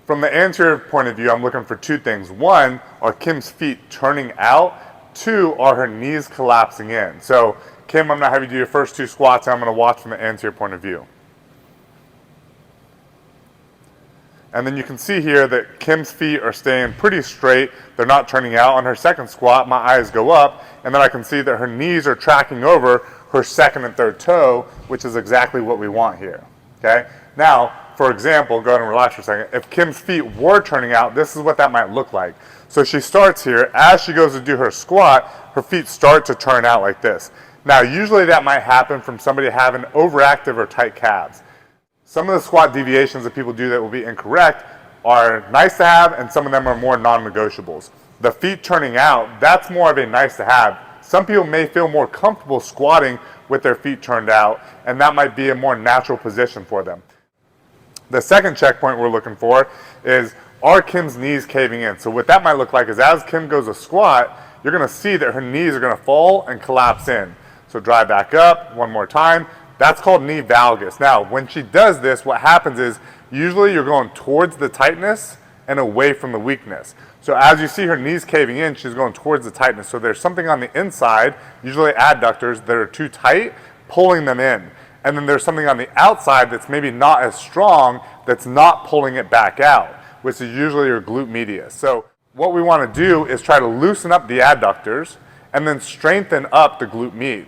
From the anterior point of view, I'm looking for two things. One, are Kim's feet turning out? Two, are her knees collapsing in? So, Kim, I'm going to have you do your first two squats, and I'm going to watch from the anterior point of view. And then you can see here that Kim's feet are staying pretty straight. They're not turning out. On her second squat, my eyes go up, and then I can see that her knees are tracking over her second and third toe, which is exactly what we want here. Okay? Now, for example, go ahead and relax for a second. If Kim's feet were turning out, this is what that might look like. So she starts here. As she goes to do her squat, her feet start to turn out like this. Now, usually that might happen from somebody having overactive or tight calves. Some of the squat deviations that people do that will be incorrect are nice to have, and some of them are more non-negotiables. The feet turning out, that's more of a nice to have. Some people may feel more comfortable squatting with their feet turned out, and that might be a more natural position for them. The second checkpoint we're looking for is, are Kim's knees caving in? So what that might look like is as Kim goes to squat, you're going to see that her knees are going to fall and collapse in. So drive back up one more time. That's called knee valgus. Now, when she does this, what happens is usually you're going towards the tightness and away from the weakness. So as you see her knees caving in, she's going towards the tightness. So there's something on the inside, usually adductors, that are too tight, pulling them in. And then there's something on the outside that's maybe not as strong, that's not pulling it back out, which is usually your glute medius. So what we want to do is try to loosen up the adductors and then strengthen up the glute med.